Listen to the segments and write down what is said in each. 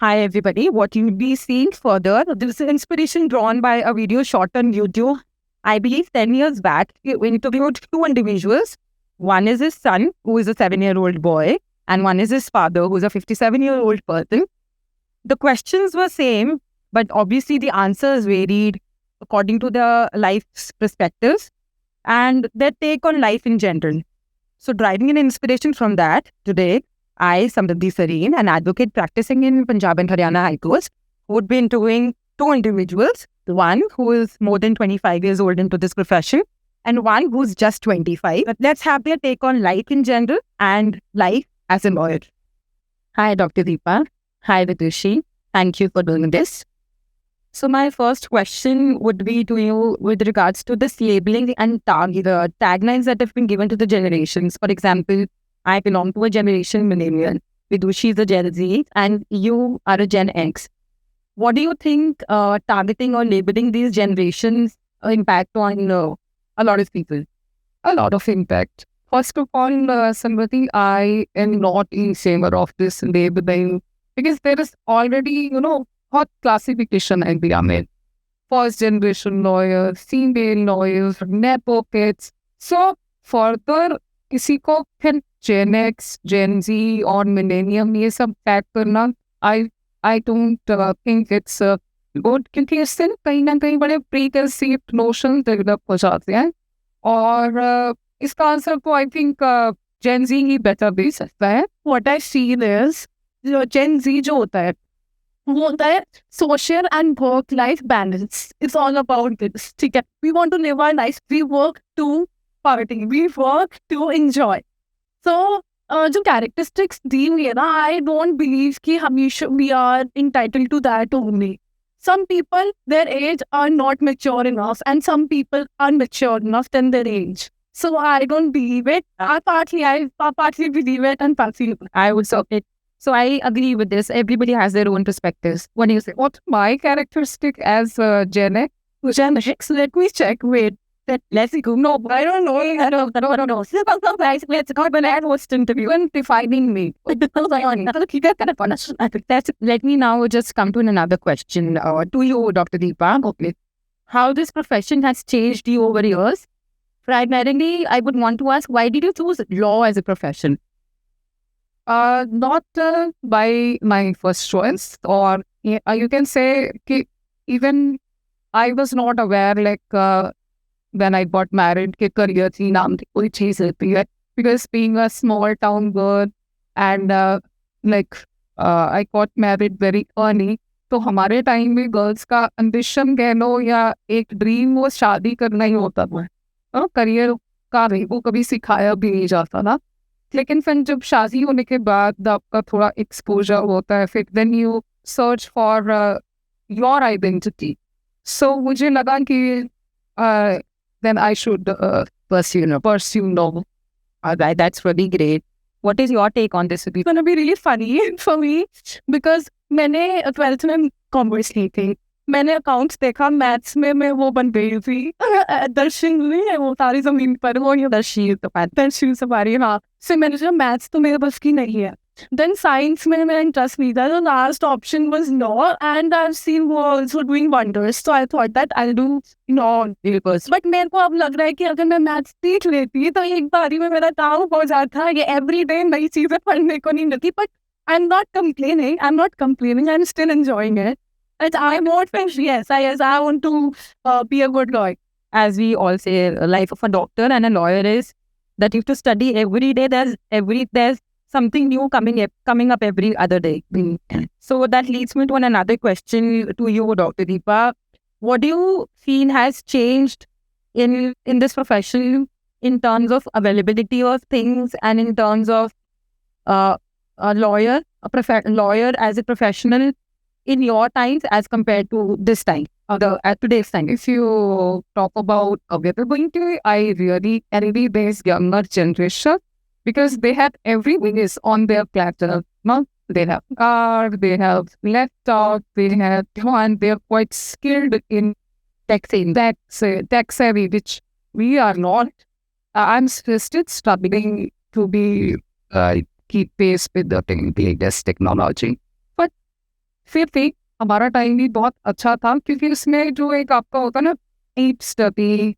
Hi, everybody. What you'll be seeing further, this is inspiration drawn by a video shot on YouTube. I believe 10 years back, we interviewed two individuals. One is his son, who is a 7-year-old boy, and one is his father, who is a 57-year-old person. The questions were same, but obviously the answers varied according to their life's perspectives and their take on life in general. So, driving an inspiration from that, today, I, Samriddhi Sareen, an advocate practicing in Punjab and Haryana High Courts, would be interviewing two individuals, one who is more than 25 years old into this profession and one who's just 25. But let's have their take on life in general and life as a lawyer. Hi, Dr. Deepa. Hi, Vidushi. Thank you for doing this. So my first question would be to you with regards to this labeling and the taglines that have been given to the generations. For example, I belong to a generation millennial. Vidushi is a Gen Z and you are a Gen X. What do you think targeting or labeling these generations impact on a lot of people? A lot of impact. First of all, Samriddhi, I am not in favor of this labeling because there is already, hot classification in the Amir. First generation lawyers, female lawyers, nepo kids. So further, किसी को फिर Gen X, Gen Z और Millennium ये सब tag करना, I don't think it's good क्योंकि इससे कहीं ना कहीं बड़े preconceived notions develop हो जाते हैं और इसका आंसर तो I think Gen Z he better दे सकता है. What I feel is Gen Z जो होता है वो होता है social and work life balance. It's all about this. ठीक है, we want to live our life. We work to party. We work to enjoy. So जो characteristics दी हुई है ना, I don't believe कि हमेशा we are entitled to that only. Some people, their age are not mature enough, and some people are mature enough than their age. So I don't believe it. I partly believe it, and partly I would say it. So I agree with this. Everybody has their own perspectives. What do you say? What's my characteristic as Gen X? Gen X, let me check. Wait. Let's go. No, I don't know. I don't know. Let's go. But I was interviewing defining me. Let me now just come to another question to you, Dr. Deepa. Okay. How this profession has changed you over years? Primarily, I would want to ask, why did you choose law as a profession? Not by my first choice, or you can say even I was not aware when I got married कि career थी नाम थी कोई चीज होती है because being a small town girl and I got married very early. तो हमारे टाइम में गर्ल्स का ambition कह लो या एक ड्रीम वो शादी करना ही होता था. करियर का वो कभी सिखाया भी नहीं जाता था. लेकिन फिर जब शादी होने के बाद आपका थोड़ा एक्सपोजर होता है फिर then you search for your identity. So मुझे लगा कि then I should pursue law. Alright, that's really great. What is your take on this? It's going to be really funny for me because मैंने 12th में commerce ली थी. मैंने accounts देखा, maths में मैं वो बन गई थी दर्शन नहीं है वो सारी जमीन पर वो ये दर्शन सवारी. हाँ, फिर मैंने सोचा मैथ्स तो मेरे बस की नहीं है. Then साइंस में मेरा इंटरेस्ट नहीं था. The last option was law and I've seen also doing wonders. So I thought that I'll do law. But मेरे को अब लग रहा है कि अगर मैं मैथ्स सीख लेती तो एक बारी में मेरा काम हो जाता. ये everyday नई चीजें पढ़ने को नहीं मिलती. But I'm not complaining. I'm still enjoying it. And I want I want to be a good lawyer. As we all say, life of a doctor and a lawyer is that you have to study every day. There's something new coming up every other day. So that leads me to another question to you, Dr. Deepa. What do you feel has changed in this profession in terms of availability of things and in terms of a lawyer as a professional in your times as compared to this time, at today's time? If you talk about availability, I really envy this younger generation because they have everything is on their platter. No? They have car, they have laptop, they have and they're quite skilled in tech savvy, which we are not. I'm still struggling to keep pace with the latest technology. फिर थी हमारा time भी बहुत अच्छा था, क्योंकि उसमें जो एक आपका होता ना डीप स्टडी,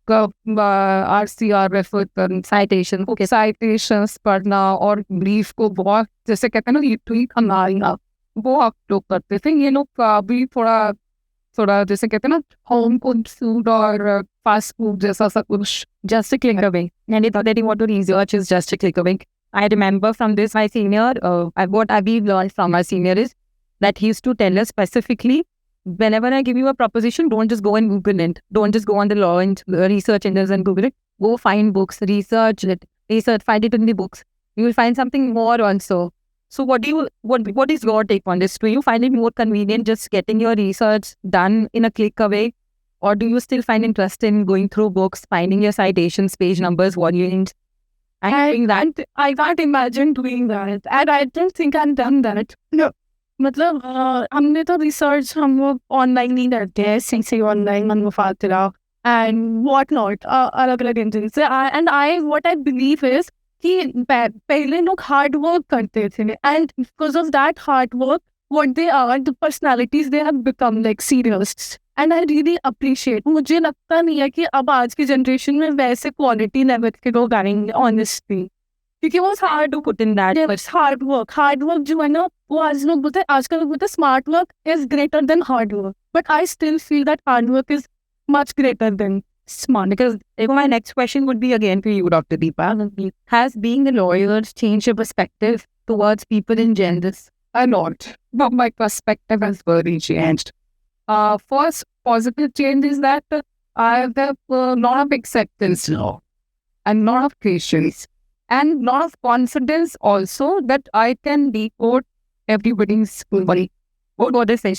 RCR रेफर करना, साइटेशंस पढ़ना और ब्रीफ को बहुत, जैसे कहते हैं ना, लिटरली हमारा वो आप लोग करते थे। ये लोग अभी थोड़ा थोड़ा जैसे कहते हैं ना होम कुक्ड फूड और फास्ट फूड जैसा सब कुछ। Just a click away. And if that you want to research is just a click away. I remember from this, my senior, what I've learned from my senior is that he used to tell us specifically, whenever I give you a proposition, don't just go and Google it. Don't just go on the law and research engines and Google it. Go find books, research it, find it in the books. You will find something more also. So what is your take on this? Do you find it more convenient just getting your research done in a click away? Or do you still find interest in going through books, finding your citations, page numbers, volumes, and doing that? I can't imagine doing that, and I don't think I've done that. No. मतलब हमने तो research हम लोग online नहीं करते हैं, सीसी online मनफातरा एंड व्हाट नॉट, अलग अलग इंजन से। And I what I believe is कि पहले लोग हार्ड वर्क करते थे, and because of that hard work what they are, the personalities they have become like serious, and I really appreciate। मुझे लगता नहीं है कि अब आज की जनरेशन में वैसे क्वालिटी लेवल के लोग आएंगे ऑनेस्टली, क्योंकि वो hard Put in that, but hard work जो है ना, वो आज लोग बोलते हैं, आजकल लोग बोलते हैं smart work is greater than hard work, but I still feel that hard work is much greater than smart. Because my next question would be again to you, Dr. Deepa. Has being a lawyer changed your perspective towards people in genders? A lot, but my perspective has very changed. First positive change is that I have a lot of acceptance now, and lot of patience, and lot of confidence also, that I can decode everybody's worry. What they say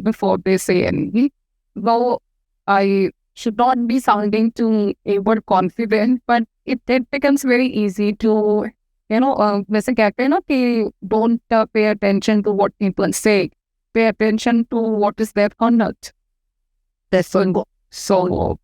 before they say anything. Though I should not be sounding too overconfident, but it becomes very easy to, वैसे कहते हैं ना कि don't pay attention to what people say, pay attention to what is their conduct. So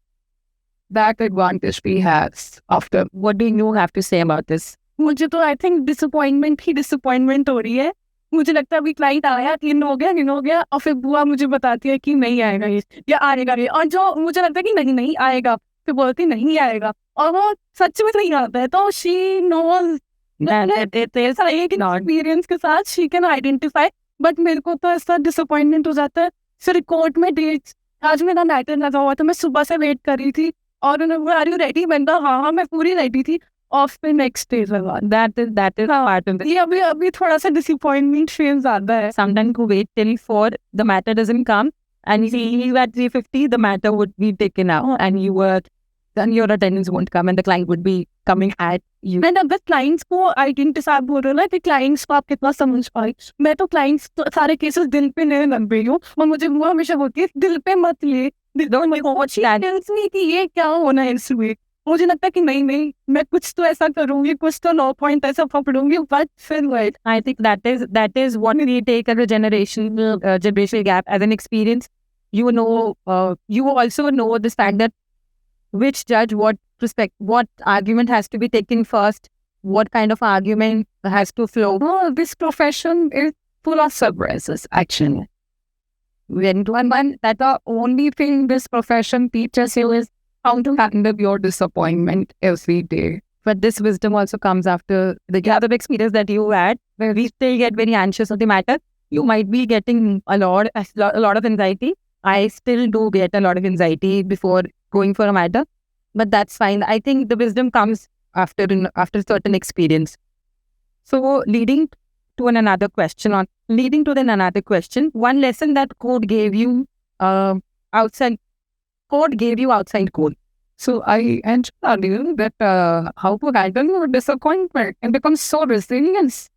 that advantage we have after। What do you have to say about this? मुझे तो I think disappointment हो रही है। मुझे लगता है अभी client आया, इन हो गया, और फिर बुआ मुझे बताती है कि नहीं आएगा ये, या आएगा ये, और जो मुझे लगता है कि नहीं आएगा, फिर बोलती नहीं आएगा, और वो सच में नहीं आता है। तो शी नोज एक्सपीरियंस के साथ शी कैन आइडेंटिफाई। बट मेरे को तो ऐसा डिसअपॉइंटमेंट हो जाता है, फिर कोर्ट में डेट, आज मेरा मैटर लगा हुआ था, मैं सुबह से वेट कर रही थी, और उन्होंने आर यू रेडी, मैंने हाँ मैं पूरी रेडी थी, और फिर नेक्स्ट डे लगा। That is how I do. ये अभी थोड़ा सा डिसअपॉइंटमेंट फील ज्यादा है। Sometimes you wait till 4, the matter doesn't come, and if you leave at 3:50, the matter would be taken out, and then your attendance won't come, and the client would be coming at you. मैं अगर clients को identify बोल रहा हूँ ना कि clients को आप कितना समझ पाए, मैं तो क्लाइंट्स सारे केसेस दिल पे नहीं लग रही हूँ, और मुझे वो हमेशा होती है दिल पे मत ले, कि ये क्या होना है इसमें। मुझे लगता है कि नहीं मैं कुछ तो ऐसा करूंगी, कुछ तो 9 पॉइंट ऐसा पकड़ूंगी, बट फिर wait. I think that is what we take as a generational gap as an experience. You also know this fact that which judge, what argument has to be taken first, what kind of argument has to flow. Oh, this profession is full of surprises, actually. That the only thing this profession teaches you is how to handle your disappointment every day. But this wisdom also comes after the other experience that you had, where we still get very anxious of the matter. You might be getting a lot of anxiety. I still do get a lot of anxiety before going for a matter, but that's fine. I think the wisdom comes after certain experience. So leading to another question, one lesson that code gave you outside code. So I enjoy you that how to handle your disappointment and become so resilient.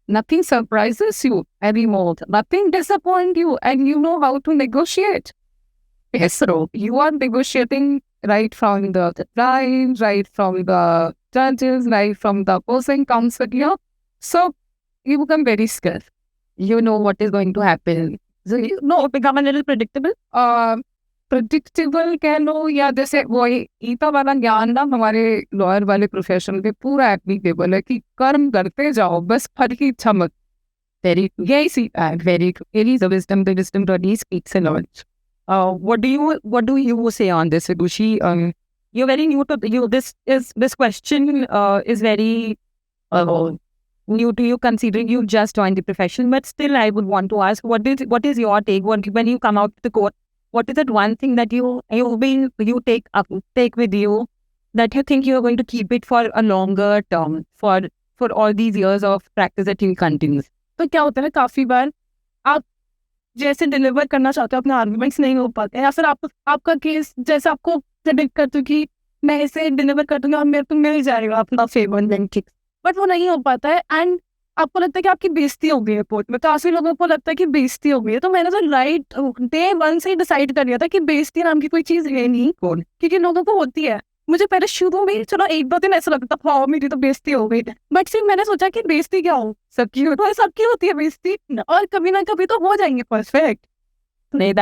Nothing surprises you anymore. Nothing disappoints you, and you know how to negotiate. Yes, so you are negotiating right from the client, right from the judges, right from the opposing counsel. So you become very skilled. You know what is going to happen. So you become a little predictable. Predictable कह लो, या जैसे वही ईता वाला ज्ञान ना हमारे lawyer वाले profession पे पूरा एप्लीकेबल है कि कर्म करते जाओ, बस फल की इच्छा मत। Very true. Yeah, I see that. Very true. Really, the wisdom really speaks a lot. What do you say on this, Vidushi? You're very new to you. This question is very new to you, considering you just joined the profession. But still, I would want to ask, what is your take when you come out to court? What is that one thing that you take with you that you think you're going to keep it for a longer term for all these years of practice that you continue? तो क्या होता है ना, काफी बार आप जैसे deliver करना चाहते हो अपने आर्गुमेंट्स नहीं हो पाते, या फिर आपका केस जैसे आपको प्रेडिक्ट करते हो कि मैं इसे डिलीवर कर दूंगा और मेरे को मिल जाएगा अपना फेवर बेनिफिट, बट वो नहीं हो पाता है एंड आपको लगता है कि आपकी बेइज्जती हो गई है कोर्ट में। काफी लोगों को लगता है कि बेइज्जती हो गई है, तो मैंने तो राइट डे वन से ही डिसाइड कर लिया था कि बेइज्जती नाम की कोई चीज है नहीं, क्योंकि लोगों को होती है। मुझे पहले शुरू में चलो एक दो दिन ऐसा लगता था हाँ मेरी तो बेइज्जती हो गई, बट फिर मैंने सोचा कि बेइज्जती क्या हो, सबकी होती है बेइज्जती, और कभी ना कभी तो हो जाएंगे perfect. No,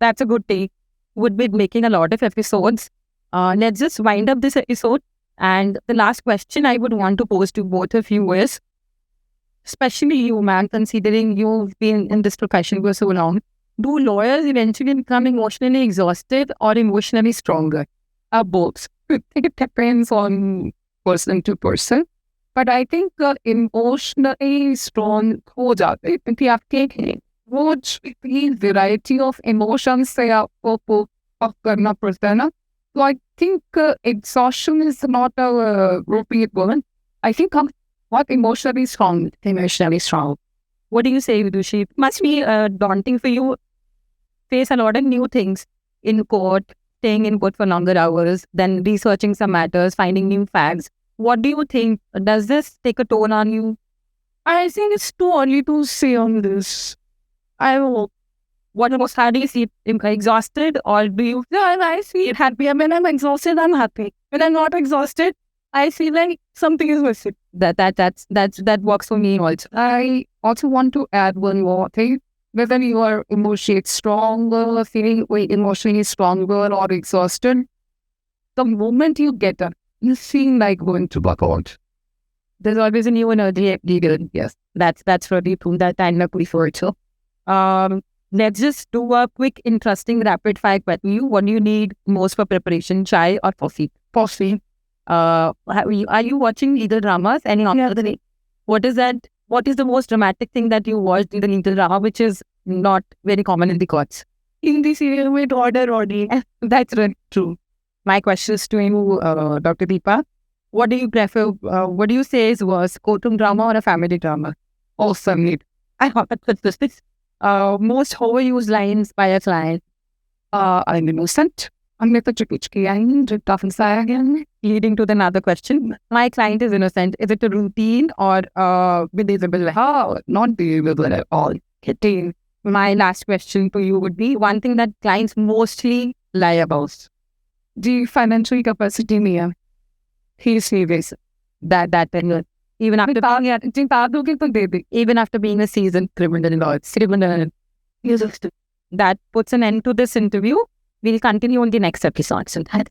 that's a good take. Would be making a lot of episodes. Let's just wind up this episode. And the last question I would want to pose to both of you is, especially you, man, considering you've been in this profession for so long, do lawyers eventually become emotionally exhausted or emotionally stronger? Both. It depends on person to person. But I think emotionally strong हो जाते हैं क्योंकि आपके वो इतनी variety of emotions से आपको cope करना पड़ता है ना, so I think exhaustion is not a appropriate word. I think I'm not emotionally strong. What do you say, Vidushi? Must be daunting for you. Face a lot of new things in court, staying in court for longer hours, then researching some matters, finding new facts. What do you think? Does this take a toll on you? I think it's too early to say on this. I will. How do you see it? Exhausted, or do you? No, I feel happy. When I'm exhausted, I'm happy. When I'm not exhausted, I feel like something is missing. That works for me also. I also want to add one more thing. Whether you are emotionally stronger, feeling emotionally stronger or exhausted, the moment you get up, you feel like going to work out. There's always a new energy needed. Yes, that's really true. That I agree for it. So, let's just do a quick, interesting, rapid fire question. What do you need most for preparation, chai or coffee? Coffee. Are you watching legal dramas? Any other day? What is that? What is the most dramatic thing that you watched in the legal drama, which is not very common in the courts? Hindi serial with order. That's really true. My question is to you, Dr. Deepa. What do you prefer? What do you say is worse, courtroom drama or a family drama? Awesome. I hope that's this. Most overused lines by a client. I'm innocent. Leading to another question. My client is innocent. Is it a routine or believable? Not believable at all. My last question to you would be one thing that clients mostly lie about. The financial capacity नहीं He's serious. That even after being a seasoned criminal lawyer. That puts an end to this interview. We'll continue on the next episode. So that